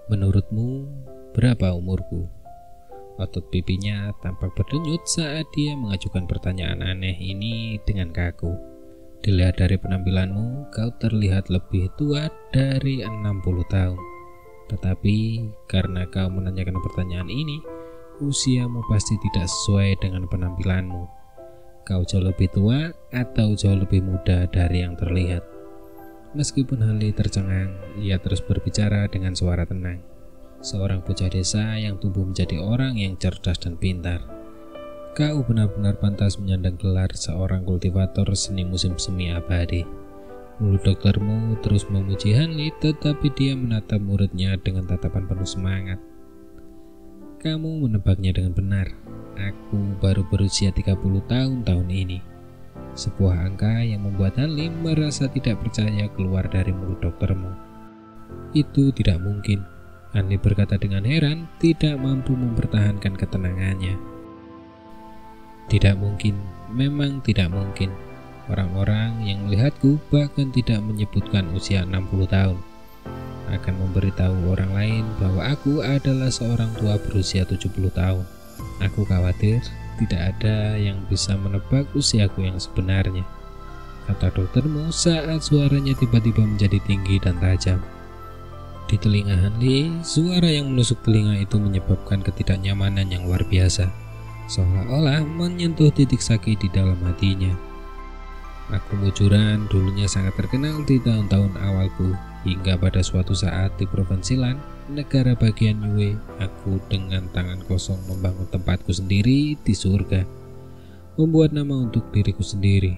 Menurutmu, berapa umurku? Otot pipinya tampak berdenyut saat dia mengajukan pertanyaan aneh ini dengan kaku. Dilihat dari penampilanmu, kau terlihat lebih tua dari 60 tahun. Tetapi karena kau menanyakan pertanyaan ini, usiamu pasti tidak sesuai dengan penampilanmu. Kau jauh lebih tua atau jauh lebih muda dari yang terlihat. Meskipun Hanli tercengang, ia terus berbicara dengan suara tenang. Seorang bocah desa yang tumbuh menjadi orang yang cerdas dan pintar. Kau benar-benar pantas menyandang gelar seorang kultivator seni musim semi abadi. Mulut doktermu terus memuji Hanli, tetapi dia menatap muridnya dengan tatapan penuh semangat. Kamu menebaknya dengan benar. Aku baru berusia 30 tahun ini. Sebuah angka yang membuat Hanli merasa tidak percaya keluar dari mulut doktermu. Itu tidak mungkin, Hanli berkata dengan heran, tidak mampu mempertahankan ketenangannya. Tidak mungkin, memang tidak mungkin. Orang-orang yang melihatku bahkan tidak menyebutkan usia 60 tahun. Akan memberitahu orang lain bahwa aku adalah seorang tua berusia 70 tahun. Aku khawatir tidak ada yang bisa menebak usiaku yang sebenarnya, kata doktermu saat suaranya tiba-tiba menjadi tinggi dan tajam. Di telinga Hanli, suara yang menusuk telinga itu menyebabkan ketidaknyamanan yang luar biasa, seolah-olah menyentuh titik sakit di dalam hatinya. Aku Mujuran dulunya sangat terkenal di tahun-tahun awalku, hingga pada suatu saat di Provinsi Lan, negara bagian Yue, aku dengan tangan kosong membangun tempatku sendiri di surga, membuat nama untuk diriku sendiri.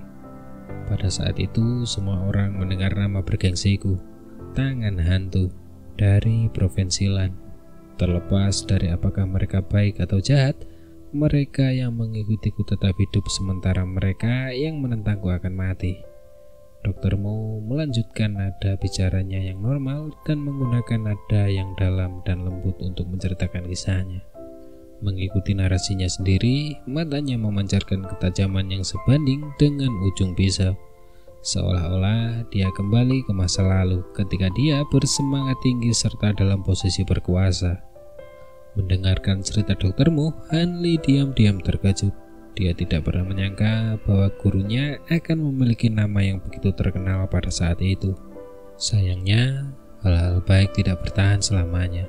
Pada saat itu semua orang mendengar nama bergengsiku, Tangan Hantu, dari Provinsi Lan. Terlepas dari apakah mereka baik atau jahat, mereka yang mengikutiku tetap hidup sementara mereka yang menentangku akan mati. Doktermu melanjutkan nada bicaranya yang normal dan menggunakan nada yang dalam dan lembut untuk menceritakan kisahnya. Mengikuti narasinya sendiri, matanya memancarkan ketajaman yang sebanding dengan ujung pisau. Seolah-olah dia kembali ke masa lalu ketika dia bersemangat tinggi serta dalam posisi berkuasa. Mendengarkan cerita doktermu, Hanli diam-diam terkejut. Dia tidak pernah menyangka bahwa gurunya akan memiliki nama yang begitu terkenal pada saat itu. Sayangnya, hal-hal baik tidak bertahan selamanya.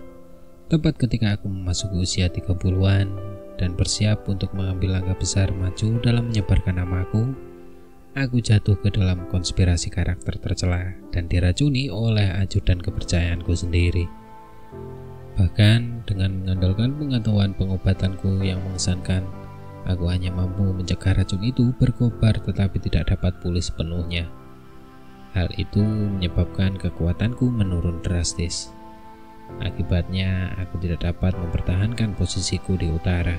Tepat ketika aku memasuki usia 30-an dan bersiap untuk mengambil langkah besar maju dalam menyebarkan namaku, aku jatuh ke dalam konspirasi karakter tercela dan diracuni oleh ajudan kepercayaanku sendiri. Bahkan dengan mengandalkan pengetahuan pengobatanku yang mengesankan, aku hanya mampu mencegah racun itu berkobar tetapi tidak dapat pulih sepenuhnya. Hal itu menyebabkan kekuatanku menurun drastis. Akibatnya aku tidak dapat mempertahankan posisiku di utara.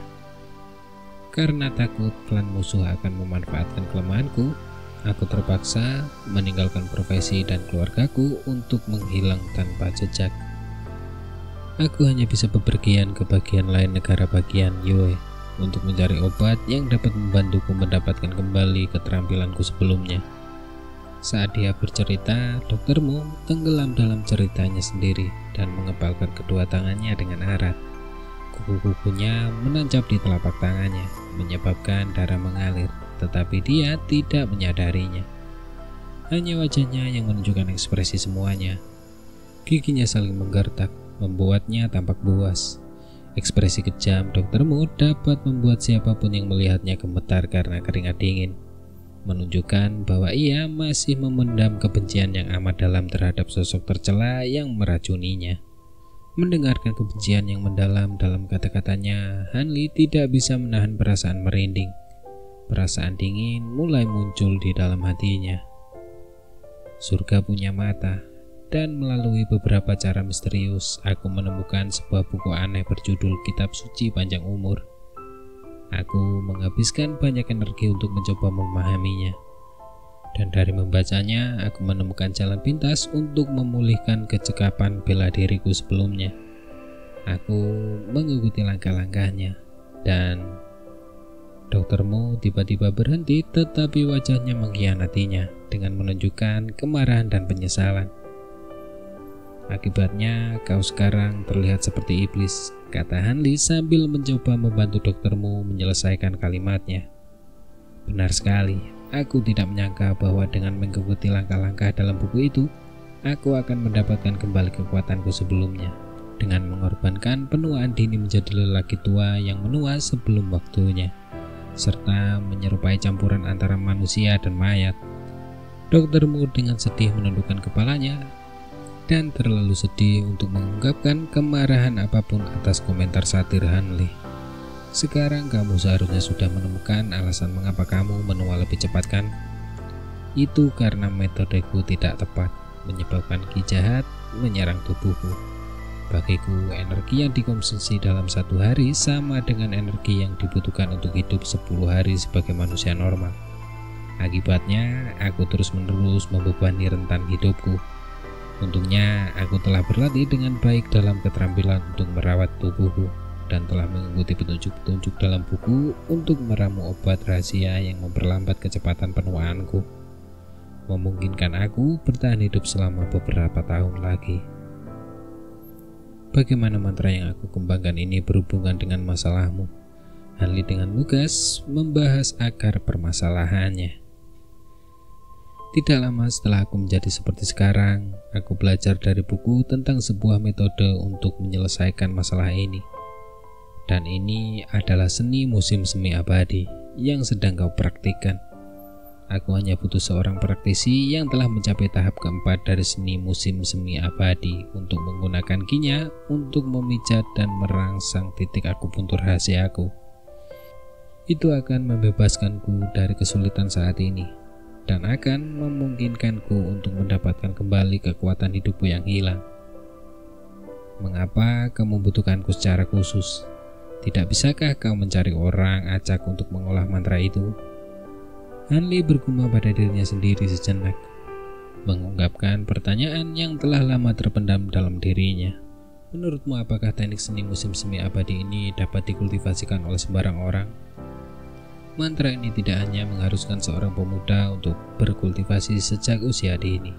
Karena takut klan musuh akan memanfaatkan kelemahanku, aku terpaksa meninggalkan profesi dan keluargaku untuk menghilang tanpa jejak. Aku hanya bisa bepergian ke bagian lain negara bagian Yue untuk mencari obat yang dapat membantuku mendapatkan kembali keterampilanku sebelumnya. Saat dia bercerita, doktermu tenggelam dalam ceritanya sendiri dan mengepalkan kedua tangannya dengan erat. Kuku-kukunya menancap di telapak tangannya, menyebabkan darah mengalir, tetapi dia tidak menyadarinya. Hanya wajahnya yang menunjukkan ekspresi semuanya. Giginya saling menggertak, membuatnya tampak buas. Ekspresi kejam doktermu dapat membuat siapapun yang melihatnya gemetar karena keringat dingin, menunjukkan bahwa ia masih memendam kebencian yang amat dalam terhadap sosok tercela yang meracuninya. Mendengarkan kebencian yang mendalam dalam kata-katanya, Hanli tidak bisa menahan perasaan merinding. Perasaan dingin mulai muncul di dalam hatinya. Surga punya mata. Dan melalui beberapa cara misterius, aku menemukan sebuah buku aneh berjudul Kitab Suci Panjang Umur. Aku menghabiskan banyak energi untuk mencoba memahaminya. Dan dari membacanya, aku menemukan jalan pintas untuk memulihkan kecekapan bela diriku sebelumnya. Aku mengikuti langkah-langkahnya, dan doktermu tiba-tiba berhenti, tetapi wajahnya mengkhianatinya dengan menunjukkan kemarahan dan penyesalan. Akibatnya kau sekarang terlihat seperti iblis, kata Hanli sambil mencoba membantu doktermu menyelesaikan kalimatnya. Benar sekali, aku tidak menyangka bahwa dengan mengikuti langkah-langkah dalam buku itu, aku akan mendapatkan kembali kekuatanku sebelumnya, dengan mengorbankan penuaan dini menjadi lelaki tua yang menua sebelum waktunya, serta menyerupai campuran antara manusia dan mayat. Doktermu dengan sedih menundukkan kepalanya dan terlalu sedih untuk mengungkapkan kemarahan apapun atas komentar satir Hanli. Sekarang kamu seharusnya sudah menemukan alasan mengapa kamu menua lebih cepat, kan? Itu karena metodeku tidak tepat, menyebabkan ki jahat menyerang tubuhku. Bagiku, energi yang dikonsumsi dalam 1 hari sama dengan energi yang dibutuhkan untuk hidup 10 hari sebagai manusia normal. Akibatnya, aku terus-menerus membebani rentan hidupku. Untungnya, aku telah berlatih dengan baik dalam keterampilan untuk merawat tubuhku dan telah mengikuti petunjuk-petunjuk dalam buku untuk meramu obat rahasia yang memperlambat kecepatan penuaanku, memungkinkan aku bertahan hidup selama beberapa tahun lagi. Bagaimana mantra yang aku kembangkan ini berhubungan dengan masalahmu? Hanli dengan lugas membahas akar permasalahannya. Tidak lama setelah aku menjadi seperti sekarang, aku belajar dari buku tentang sebuah metode untuk menyelesaikan masalah ini. Dan ini adalah seni musim semi abadi yang sedang kau praktikkan. Aku hanya butuh seorang praktisi yang telah mencapai tahap keempat dari seni musim semi abadi untuk menggunakan kinya untuk memijat dan merangsang titik akupuntur rahasiaku. Itu akan membebaskanku dari kesulitan saat ini dan akan memungkinkanku untuk mendapatkan kembali kekuatan hidupku yang hilang. Mengapa kau membutuhkanku secara khusus? Tidak bisakah kau mencari orang acak untuk mengolah mantra itu? Hanli bergumam pada dirinya sendiri sejenak, mengungkapkan pertanyaan yang telah lama terpendam dalam dirinya. Menurutmu apakah teknik seni musim semi abadi ini dapat dikultivasikan oleh sembarang orang? Mantra ini tidak hanya mengharuskan seorang pemuda untuk berkultivasi sejak usia dini,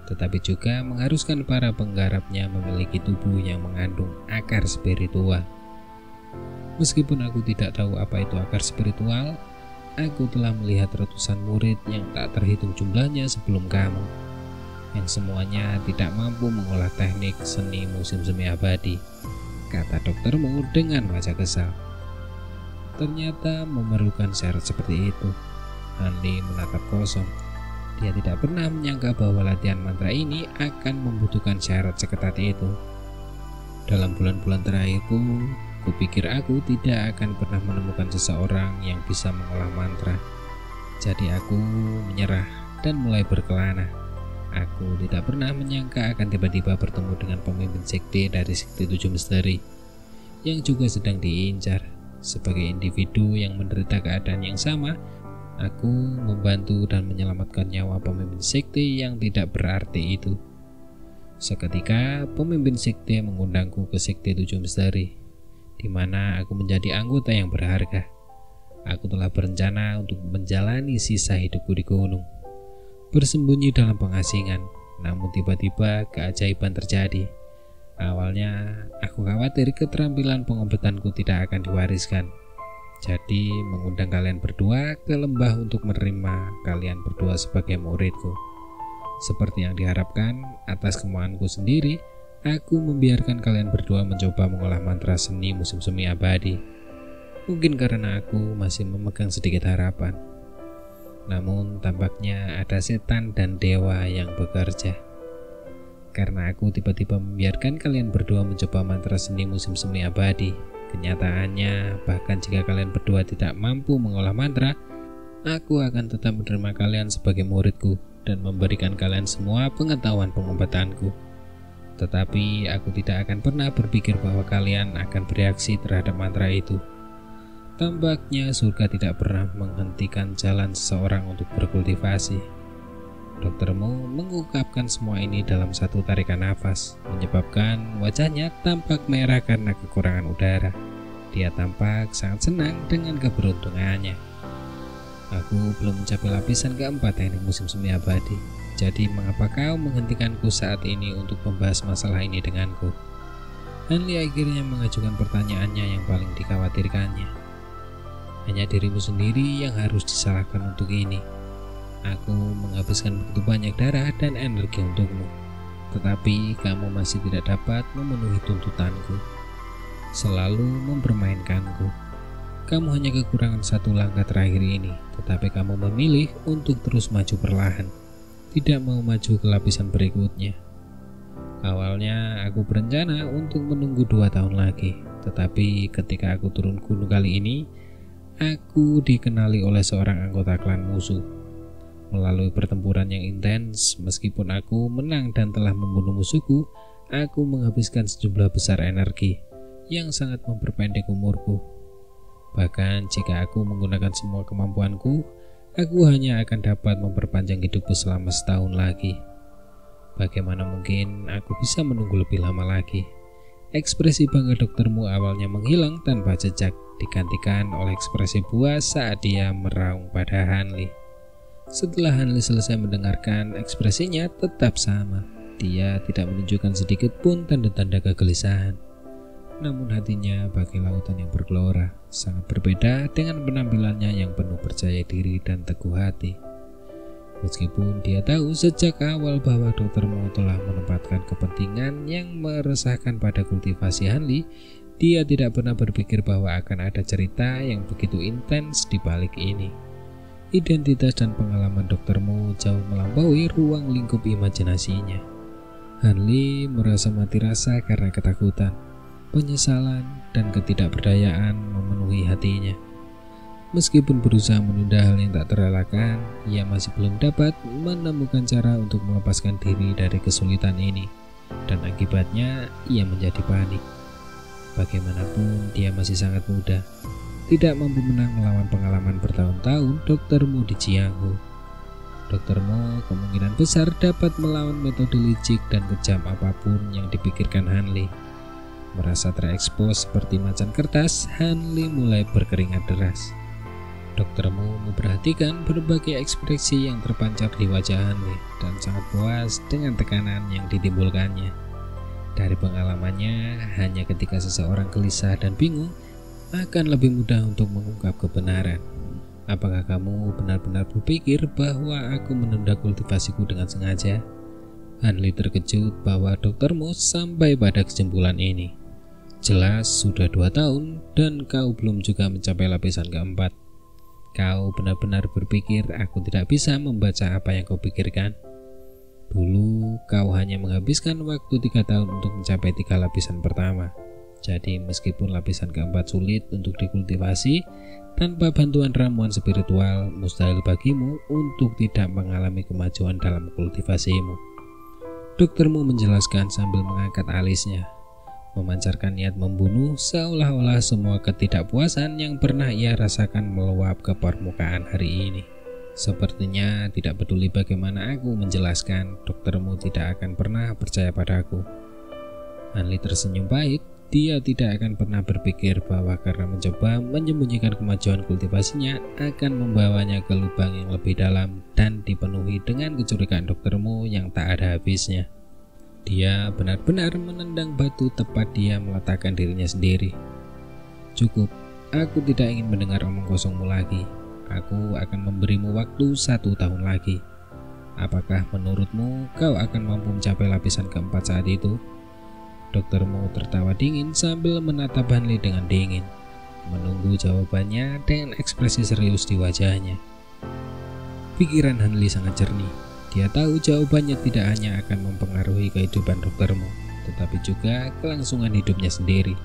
tetapi juga mengharuskan para penggarapnya memiliki tubuh yang mengandung akar spiritual. Meskipun aku tidak tahu apa itu akar spiritual, aku telah melihat ratusan murid yang tak terhitung jumlahnya sebelum kamu, yang semuanya tidak mampu mengolah teknik seni musim semi abadi, kata doktermu dengan wajah kesal. Ternyata memerlukan syarat seperti itu. Hanli menatap kosong. Dia tidak pernah menyangka bahwa latihan mantra ini akan membutuhkan syarat seketat itu. Dalam bulan-bulan terakhirku, kupikir aku tidak akan pernah menemukan seseorang yang bisa mengolah mantra. Jadi aku menyerah dan mulai berkelana. Aku tidak pernah menyangka akan tiba-tiba bertemu dengan pemimpin sekte dari sekte 7 misteri yang juga sedang diincar. Sebagai individu yang menderita keadaan yang sama, aku membantu dan menyelamatkan nyawa pemimpin sekte yang tidak berarti itu. Seketika, pemimpin sekte mengundangku ke sekte 7 misteri, di mana aku menjadi anggota yang berharga. Aku telah berencana untuk menjalani sisa hidupku di gunung, bersembunyi dalam pengasingan. Namun tiba-tiba keajaiban terjadi. Awalnya aku khawatir keterampilan pengobatanku tidak akan diwariskan. Jadi mengundang kalian berdua ke lembah untuk menerima kalian berdua sebagai muridku. Seperti yang diharapkan, atas kemauanku sendiri, aku membiarkan kalian berdua mencoba mengolah mantra seni musim semi abadi. Mungkin karena aku masih memegang sedikit harapan. Namun tampaknya ada setan dan dewa yang bekerja. Karena aku tiba-tiba membiarkan kalian berdua mencoba mantra seni musim semi abadi. Kenyataannya, bahkan jika kalian berdua tidak mampu mengolah mantra, aku akan tetap menerima kalian sebagai muridku dan memberikan kalian semua pengetahuan pengobatanku. Tetapi aku tidak akan pernah berpikir bahwa kalian akan bereaksi terhadap mantra itu. Tampaknya surga tidak pernah menghentikan jalan seseorang untuk berkultivasi. Doktermu mengungkapkan semua ini dalam satu tarikan nafas, menyebabkan wajahnya tampak merah karena kekurangan udara. Dia tampak sangat senang dengan keberuntungannya. Aku belum mencapai lapisan keempat teknik musim semi abadi. Jadi mengapa kau menghentikanku saat ini untuk membahas masalah ini denganku? Hanli akhirnya mengajukan pertanyaannya yang paling dikhawatirkannya. Hanya dirimu sendiri yang harus disalahkan untuk ini. Aku menghabiskan begitu banyak darah dan energi untukmu, tetapi kamu masih tidak dapat memenuhi tuntutanku. Selalu mempermainkanku. Kamu hanya kekurangan satu langkah terakhir ini, tetapi kamu memilih untuk terus maju perlahan, tidak mau maju ke lapisan berikutnya. Awalnya aku berencana untuk menunggu 2 tahun lagi, tetapi ketika aku turun gunung kali ini, aku dikenali oleh seorang anggota klan musuh. Melalui pertempuran yang intens, meskipun aku menang dan telah membunuh musuhku, aku menghabiskan sejumlah besar energi yang sangat memperpendek umurku. Bahkan jika aku menggunakan semua kemampuanku, aku hanya akan dapat memperpanjang hidupku selama setahun lagi. Bagaimana mungkin aku bisa menunggu lebih lama lagi? Ekspresi bangga doktermu awalnya menghilang tanpa jejak, digantikan oleh ekspresi puas saat dia meraung pada Hanli. Setelah Hanli selesai mendengarkan, ekspresinya tetap sama. Dia tidak menunjukkan sedikit pun tanda-tanda kegelisahan. Namun hatinya bagai lautan yang bergelora, sangat berbeda dengan penampilannya yang penuh percaya diri dan teguh hati. Meskipun dia tahu sejak awal bahwa doktermu telah menempatkan kepentingan yang meresahkan pada kultivasi Hanli, dia tidak pernah berpikir bahwa akan ada cerita yang begitu intens di balik ini. Identitas dan pengalaman doktermu jauh melampaui ruang lingkup imajinasinya. Hanli merasa mati rasa karena ketakutan, penyesalan, dan ketidakberdayaan memenuhi hatinya. Meskipun berusaha menunda hal yang tak terelakkan, ia masih belum dapat menemukan cara untuk melepaskan diri dari kesulitan ini, dan akibatnya ia menjadi panik. Bagaimanapun dia masih sangat muda, tidak mampu menang melawan pengalaman bertahun-tahun doktermu di Jianghu. Doktermu kemungkinan besar dapat melawan metode licik dan kejam apapun yang dipikirkan Hanli. Merasa terekspos seperti macan kertas, Hanli mulai berkeringat deras. Doktermu memperhatikan berbagai ekspresi yang terpancar di wajah Hanli dan sangat puas dengan tekanan yang ditimbulkannya. Dari pengalamannya, hanya ketika seseorang gelisah dan bingung, akan lebih mudah untuk mengungkap kebenaran. Apakah kamu benar-benar berpikir bahwa aku menunda kultivasiku dengan sengaja? Hanli terkejut bahwa doktermu sampai pada kesimpulan ini. Jelas sudah 2 tahun dan kau belum juga mencapai lapisan keempat. Kau benar-benar berpikir aku tidak bisa membaca apa yang kau pikirkan? Dulu kau hanya menghabiskan waktu 3 tahun untuk mencapai 3 lapisan pertama. Jadi meskipun lapisan keempat sulit untuk dikultivasi, tanpa bantuan ramuan spiritual mustahil bagimu untuk tidak mengalami kemajuan dalam kultivasimu. Doktermu menjelaskan sambil mengangkat alisnya, memancarkan niat membunuh seolah-olah semua ketidakpuasan yang pernah ia rasakan meluap ke permukaan hari ini. Sepertinya tidak peduli bagaimana aku menjelaskan, doktermu tidak akan pernah percaya padaku. Hanli tersenyum pahit. Dia tidak akan pernah berpikir bahwa karena mencoba menyembunyikan kemajuan kultivasinya akan membawanya ke lubang yang lebih dalam dan dipenuhi dengan kecurigaan doktermu yang tak ada habisnya. Dia benar-benar menendang batu tepat dia meletakkan dirinya sendiri. Cukup, aku tidak ingin mendengar omong kosongmu lagi. Aku akan memberimu waktu 1 tahun lagi. Apakah menurutmu kau akan mampu mencapai lapisan keempat saat itu? Doktermu tertawa dingin sambil menatap Hanli dengan dingin, menunggu jawabannya dengan ekspresi serius di wajahnya. Pikiran Hanli sangat jernih. Dia tahu jawabannya tidak hanya akan mempengaruhi kehidupan doktermu, tetapi juga kelangsungan hidupnya sendiri.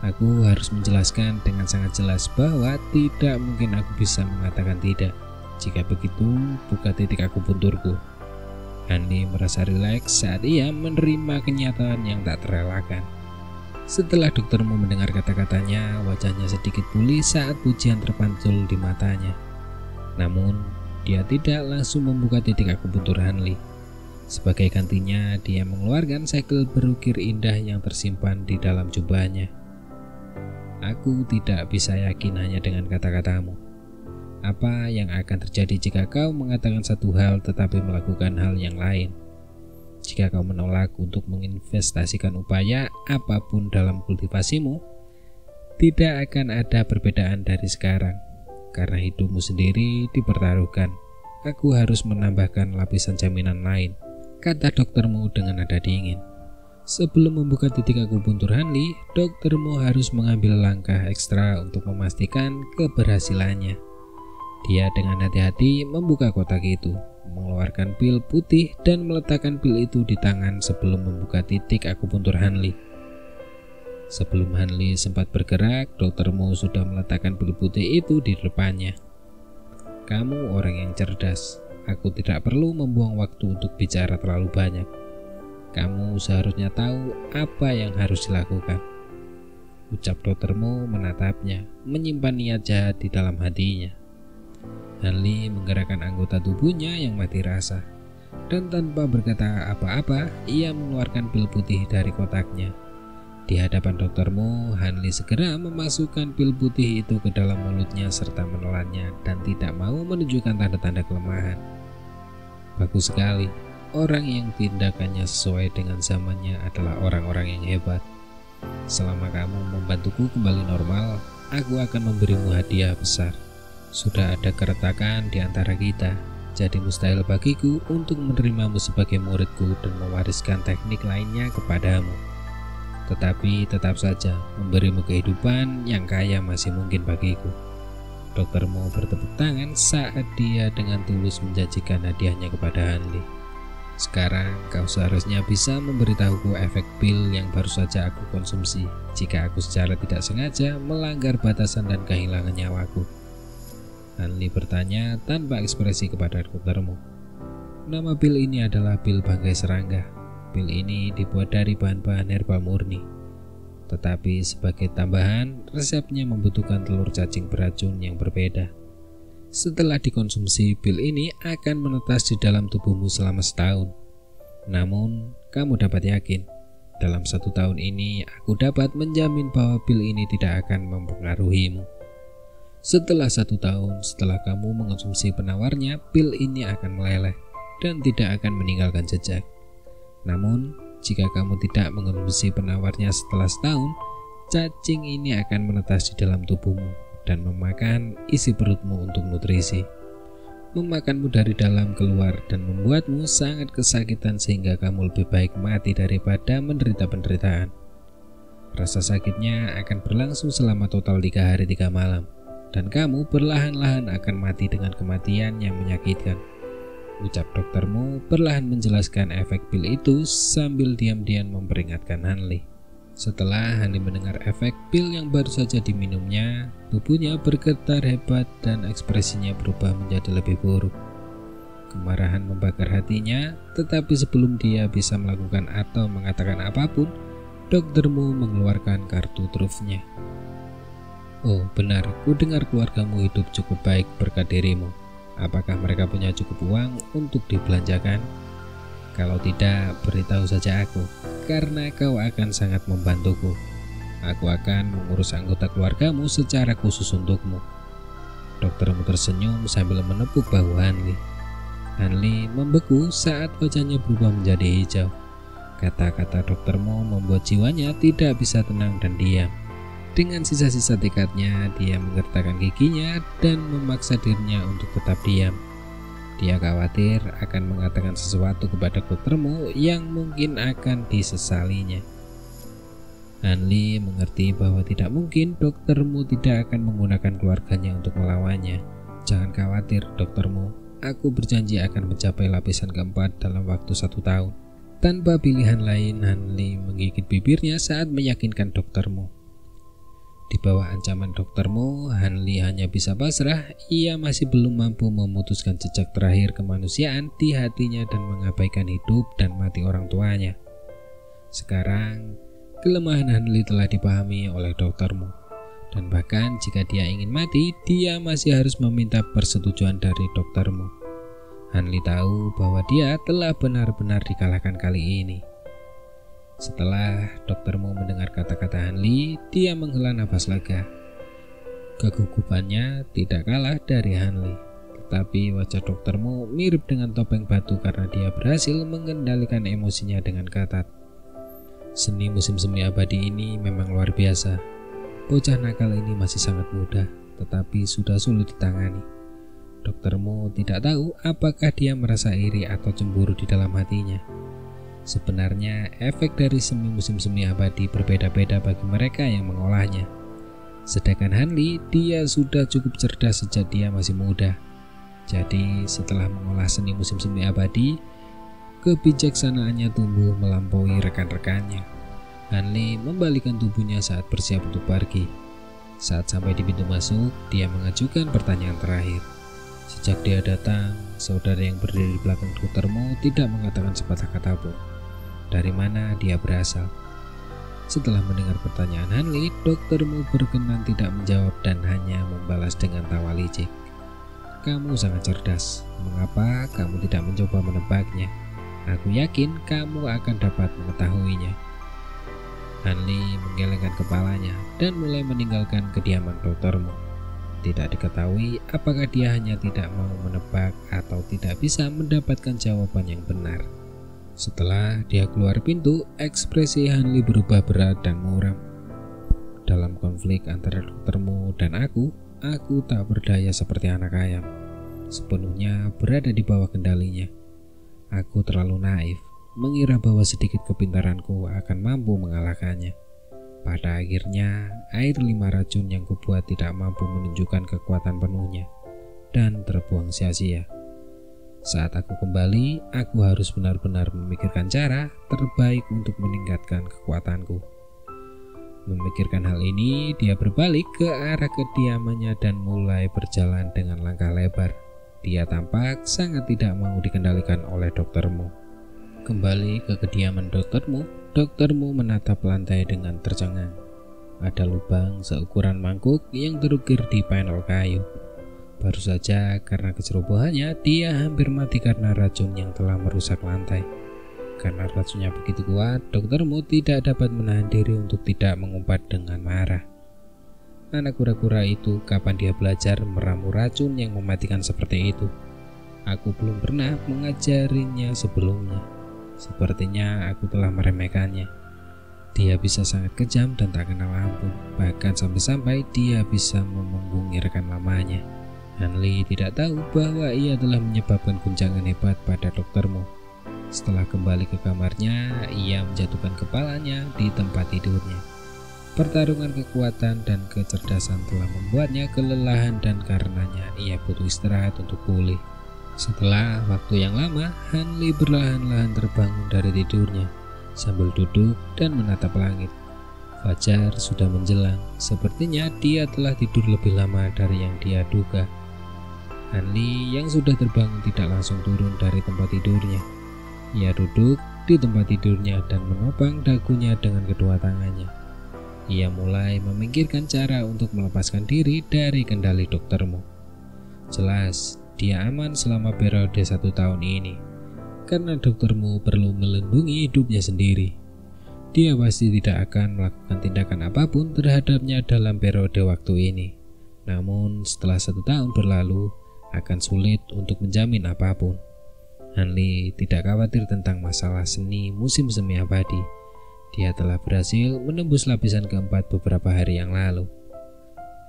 Aku harus menjelaskan dengan sangat jelas bahwa tidak mungkin aku bisa mengatakan tidak. Jika begitu, buka titik akupunturku. Hanli merasa rileks saat ia menerima kenyataan yang tak terelakkan. Setelah doktermu mendengar kata-katanya, wajahnya sedikit pulih saat pujian terpantul di matanya. Namun, dia tidak langsung membuka titik akupuntur Hanli. Sebagai gantinya, dia mengeluarkan segel berukir indah yang tersimpan di dalam jubahnya. Aku tidak bisa yakin hanya dengan kata-katamu. Apa yang akan terjadi jika kau mengatakan satu hal tetapi melakukan hal yang lain? Jika kau menolak untuk menginvestasikan upaya apapun dalam kultivasimu, tidak akan ada perbedaan dari sekarang. Karena hidupmu sendiri dipertaruhkan, aku harus menambahkan lapisan jaminan lain, kata doktermu dengan nada dingin. Sebelum membuka titik akupuntur Hanli, doktermu harus mengambil langkah ekstra untuk memastikan keberhasilannya. Dia dengan hati-hati membuka kotak itu, mengeluarkan pil putih dan meletakkan pil itu di tangan sebelum membuka titik akupuntur Hanli. Sebelum Hanli sempat bergerak, doktermu sudah meletakkan pil putih itu di depannya. Kamu orang yang cerdas. Aku tidak perlu membuang waktu untuk bicara terlalu banyak. Kamu seharusnya tahu apa yang harus dilakukan, ucap doktermu menatapnya, menyimpan niat jahat di dalam hatinya. Hanli menggerakkan anggota tubuhnya yang mati rasa, dan tanpa berkata apa-apa, ia mengeluarkan pil putih dari kotaknya. Di hadapan doktermu, Hanli segera memasukkan pil putih itu ke dalam mulutnya serta menelannya dan tidak mau menunjukkan tanda-tanda kelemahan. Bagus sekali, orang yang tindakannya sesuai dengan zamannya adalah orang-orang yang hebat. Selama kamu membantuku kembali normal, aku akan memberimu hadiah besar. Sudah ada keretakan di antara kita, jadi mustahil bagiku untuk menerimamu sebagai muridku dan mewariskan teknik lainnya kepadamu. Tetapi tetap saja memberimu kehidupan yang kaya masih mungkin bagiku. Doktermu bertepuk tangan saat dia dengan tulus menjanjikan hadiahnya kepada Hanli. Sekarang kau seharusnya bisa memberitahuku efek pil yang baru saja aku konsumsi jika aku secara tidak sengaja melanggar batasan dan kehilangan nyawaku. Hanli bertanya tanpa ekspresi kepada doktermu. Nama pil ini adalah pil bangkai serangga. Pil ini dibuat dari bahan-bahan herbal murni. Tetapi sebagai tambahan, resepnya membutuhkan telur cacing beracun yang berbeda. Setelah dikonsumsi, pil ini akan menetas di dalam tubuhmu selama setahun. Namun, kamu dapat yakin, dalam 1 tahun ini aku dapat menjamin bahwa pil ini tidak akan mempengaruhimu. Setelah 1 tahun setelah kamu mengonsumsi penawarnya, pil ini akan meleleh dan tidak akan meninggalkan jejak. Namun, jika kamu tidak mengonsumsi penawarnya setelah setahun, cacing ini akan menetas di dalam tubuhmu dan memakan isi perutmu untuk nutrisi. Memakanmu dari dalam keluar dan membuatmu sangat kesakitan sehingga kamu lebih baik mati daripada menderita penderitaan. Rasa sakitnya akan berlangsung selama total 3 hari 3 malam. Dan kamu perlahan-lahan akan mati dengan kematian yang menyakitkan, ucap doktermu perlahan menjelaskan efek pil itu sambil diam-diam memperingatkan Hanli. Setelah Hanli mendengar efek pil yang baru saja diminumnya, tubuhnya bergetar hebat dan ekspresinya berubah menjadi lebih buruk. Kemarahan membakar hatinya, tetapi sebelum dia bisa melakukan atau mengatakan apapun, doktermu mengeluarkan kartu trufnya. Oh benar, ku dengar keluargamu hidup cukup baik berkat dirimu. Apakah mereka punya cukup uang untuk dibelanjakan? Kalau tidak, beritahu saja aku, karena kau akan sangat membantuku. Aku akan mengurus anggota keluargamu secara khusus untukmu. Doktermu tersenyum sambil menepuk bahu Hanli. Hanli membeku saat wajahnya berubah menjadi hijau. Kata-kata doktermu membuat jiwanya tidak bisa tenang dan diam. Dengan sisa-sisa tekadnya, dia menggertakkan giginya dan memaksa dirinya untuk tetap diam. Dia khawatir akan mengatakan sesuatu kepada doktermu yang mungkin akan disesalinya. Hanli mengerti bahwa tidak mungkin doktermu tidak akan menggunakan keluarganya untuk melawannya. Jangan khawatir doktermu, aku berjanji akan mencapai lapisan keempat dalam waktu 1 tahun. Tanpa pilihan lain, Hanli menggigit bibirnya saat meyakinkan doktermu. Di bawah ancaman doktermu, Hanli hanya bisa pasrah. Ia masih belum mampu memutuskan jejak terakhir kemanusiaan di hatinya dan mengabaikan hidup dan mati orang tuanya. Sekarang, kelemahan Hanli telah dipahami oleh doktermu. Dan bahkan jika dia ingin mati, dia masih harus meminta persetujuan dari doktermu. Hanli tahu bahwa dia telah benar-benar dikalahkan kali ini. Setelah doktermu mendengar kata-kata Hanli, dia menghela nafas lega. Kegugupannya tidak kalah dari Hanli. Tetapi wajah doktermu mirip dengan topeng batu karena dia berhasil mengendalikan emosinya dengan ketat. Seni musim semi abadi ini memang luar biasa. Bocah nakal ini masih sangat muda, tetapi sudah sulit ditangani. Doktermu tidak tahu apakah dia merasa iri atau cemburu di dalam hatinya. Sebenarnya efek dari seni musim semi abadi berbeda-beda bagi mereka yang mengolahnya. Sedangkan Hanli, dia sudah cukup cerdas sejak dia masih muda. Jadi setelah mengolah seni musim semi abadi, kebijaksanaannya tumbuh melampaui rekan-rekannya. Hanli membalikkan tubuhnya saat bersiap untuk pergi. Saat sampai di pintu masuk, dia mengajukan pertanyaan terakhir. Sejak dia datang, saudara yang berdiri di belakang doktermu tidak mengatakan sepatah kata pun. Dari mana dia berasal? Setelah mendengar pertanyaan Hanli, doktermu berkenan tidak menjawab dan hanya membalas dengan tawa licik. Kamu sangat cerdas. Mengapa kamu tidak mencoba menebaknya? Aku yakin kamu akan dapat mengetahuinya. Hanli menggelengkan kepalanya dan mulai meninggalkan kediaman doktermu. Tidak diketahui apakah dia hanya tidak mau menebak atau tidak bisa mendapatkan jawaban yang benar. Setelah dia keluar pintu, ekspresi Hanli berubah berat dan muram. Dalam konflik antara doktermu dan aku tak berdaya seperti anak ayam. Sepenuhnya berada di bawah kendalinya. Aku terlalu naif, mengira bahwa sedikit kepintaranku akan mampu mengalahkannya. Pada akhirnya, air 5 racun yang kubuat tidak mampu menunjukkan kekuatan penuhnya dan terbuang sia-sia. Saat aku kembali, aku harus benar-benar memikirkan cara terbaik untuk meningkatkan kekuatanku. Memikirkan hal ini, dia berbalik ke arah kediamannya dan mulai berjalan dengan langkah lebar. Dia tampak sangat tidak mau dikendalikan oleh doktermu. Kembali ke kediaman doktermu menatap lantai dengan tercengang. Ada lubang seukuran mangkuk yang terukir di panel kayu. Baru saja karena kecerobohannya, dia hampir mati karena racun yang telah merusak lantai. Karena racunnya begitu kuat, doktermu tidak dapat menahan diri untuk tidak mengumpat dengan marah. Anak kura-kura itu kapan dia belajar meramu racun yang mematikan seperti itu? Aku belum pernah mengajarinya sebelumnya. Sepertinya aku telah meremehkannya. Dia bisa sangat kejam dan tak kenal ampun. Bahkan sampai-sampai dia bisa memunggungi rekan lamanya. Hanli tidak tahu bahwa ia telah menyebabkan guncangan hebat pada doktermu. Setelah kembali ke kamarnya, ia menjatuhkan kepalanya di tempat tidurnya. Pertarungan kekuatan dan kecerdasan telah membuatnya kelelahan dan karenanya ia butuh istirahat untuk pulih. Setelah waktu yang lama, Hanli perlahan-lahan terbangun dari tidurnya sambil duduk dan menatap langit. Fajar sudah menjelang, sepertinya dia telah tidur lebih lama dari yang dia duga. Hanli yang sudah terbangun tidak langsung turun dari tempat tidurnya. Ia duduk di tempat tidurnya dan menopang dagunya dengan kedua tangannya. Ia mulai memikirkan cara untuk melepaskan diri dari kendali doktermu. Jelas, dia aman selama periode 1 tahun ini, karena doktermu perlu melindungi hidupnya sendiri. Dia pasti tidak akan melakukan tindakan apapun terhadapnya dalam periode waktu ini. Namun setelah 1 tahun berlalu, akan sulit untuk menjamin apapun. Hanli tidak khawatir tentang masalah seni musim semi abadi. Dia telah berhasil menembus lapisan keempat beberapa hari yang lalu.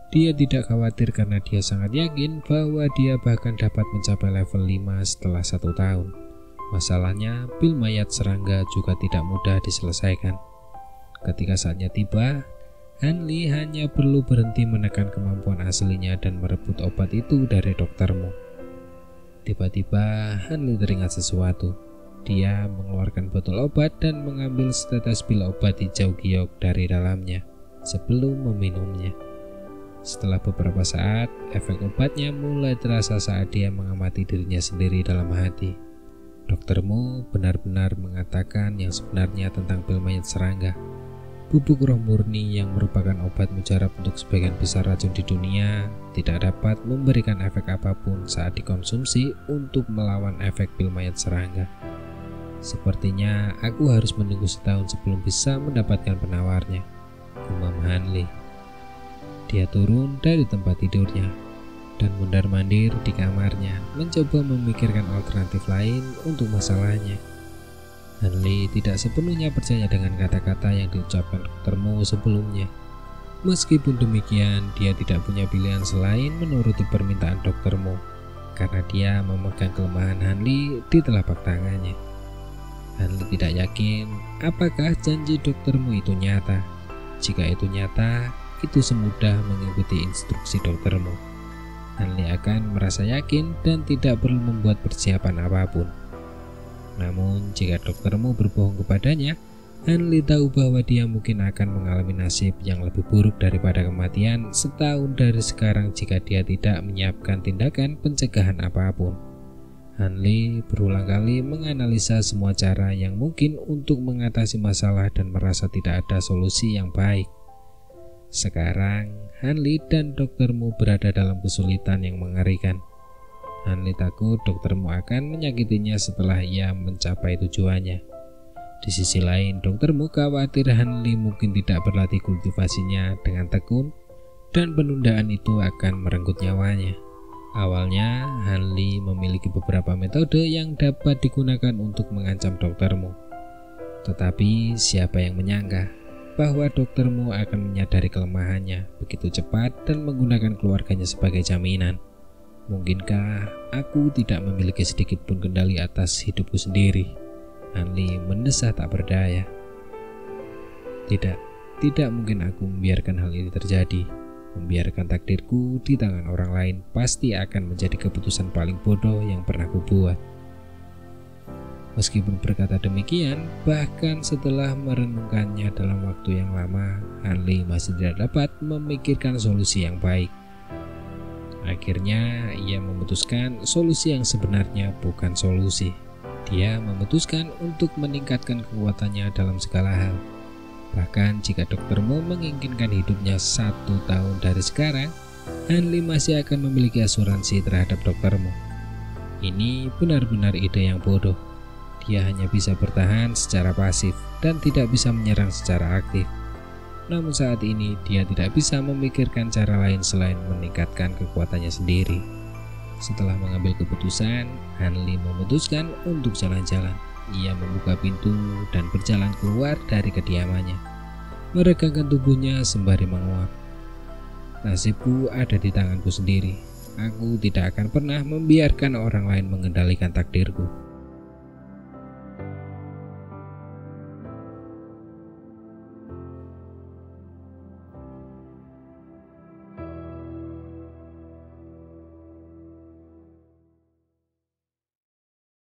Dia tidak khawatir karena dia sangat yakin bahwa dia bahkan dapat mencapai level 5 setelah 1 tahun. Masalahnya, pil mayat serangga juga tidak mudah diselesaikan. Ketika saatnya tiba, Hanli hanya perlu berhenti menekan kemampuan aslinya dan merebut obat itu dari doktermu. Tiba-tiba Hanli teringat sesuatu. Dia mengeluarkan botol obat dan mengambil setetes pil obat hijau giok dari dalamnya sebelum meminumnya. Setelah beberapa saat, efek obatnya mulai terasa saat dia mengamati dirinya sendiri dalam hati. Doktermu benar-benar mengatakan yang sebenarnya tentang pil mayat serangga. Bubuk roh murni yang merupakan obat mujarab untuk sebagian besar racun di dunia tidak dapat memberikan efek apapun saat dikonsumsi untuk melawan efek pil mayat serangga. Sepertinya aku harus menunggu 1 tahun sebelum bisa mendapatkan penawarnya, gumam Hanli. Dia turun dari tempat tidurnya dan mundar-mandir di kamarnya, mencoba memikirkan alternatif lain untuk masalahnya. Hanli tidak sepenuhnya percaya dengan kata-kata yang diucapkan Dr. Mo sebelumnya. Meskipun demikian, dia tidak punya pilihan selain menuruti permintaan Dr. Mo, karena dia memegang kelemahan Hanli di telapak tangannya. Hanli tidak yakin apakah janji Dr. Mo itu nyata. Jika itu nyata, itu semudah mengikuti instruksi Dr. Mo. Hanli akan merasa yakin dan tidak perlu membuat persiapan apapun. Namun jika Dr. Mo berbohong kepadanya, Hanli tahu bahwa dia mungkin akan mengalami nasib yang lebih buruk daripada kematian setahun dari sekarang jika dia tidak menyiapkan tindakan pencegahan apapun. Hanli berulang kali menganalisa semua cara yang mungkin untuk mengatasi masalah dan merasa tidak ada solusi yang baik. Sekarang, Hanli dan Dr. Mo berada dalam kesulitan yang mengerikan. Hanli takut Dr. Mo akan menyakitinya setelah ia mencapai tujuannya. Di sisi lain, Dr. Mo khawatir Hanli mungkin tidak berlatih kultivasinya dengan tekun dan penundaan itu akan merenggut nyawanya. Awalnya, Hanli memiliki beberapa metode yang dapat digunakan untuk mengancam Dr. Mo. Tetapi siapa yang menyangka bahwa Dr. Mo akan menyadari kelemahannya begitu cepat dan menggunakan keluarganya sebagai jaminan. Mungkinkah aku tidak memiliki sedikit pun kendali atas hidupku sendiri? Hanli mendesah tak berdaya. Tidak mungkin aku membiarkan hal ini terjadi. Membiarkan takdirku di tangan orang lain pasti akan menjadi keputusan paling bodoh yang pernah kubuat. Meskipun berkata demikian, bahkan setelah merenungkannya dalam waktu yang lama, Hanli masih tidak dapat memikirkan solusi yang baik. Akhirnya, ia memutuskan solusi yang sebenarnya bukan solusi. Dia memutuskan untuk meningkatkan kekuatannya dalam segala hal. Bahkan jika Dr. Mo menginginkan hidupnya 1 tahun dari sekarang, Hanli masih akan memiliki asuransi terhadap Dr. Mo. Ini benar-benar ide yang bodoh. Dia hanya bisa bertahan secara pasif dan tidak bisa menyerang secara aktif. Namun saat ini dia tidak bisa memikirkan cara lain selain meningkatkan kekuatannya sendiri. Setelah mengambil keputusan, Hanli memutuskan untuk jalan-jalan. Ia membuka pintu dan berjalan keluar dari kediamannya, meregangkan tubuhnya sembari menguap. Nasibku ada di tanganku sendiri. Aku tidak akan pernah membiarkan orang lain mengendalikan takdirku.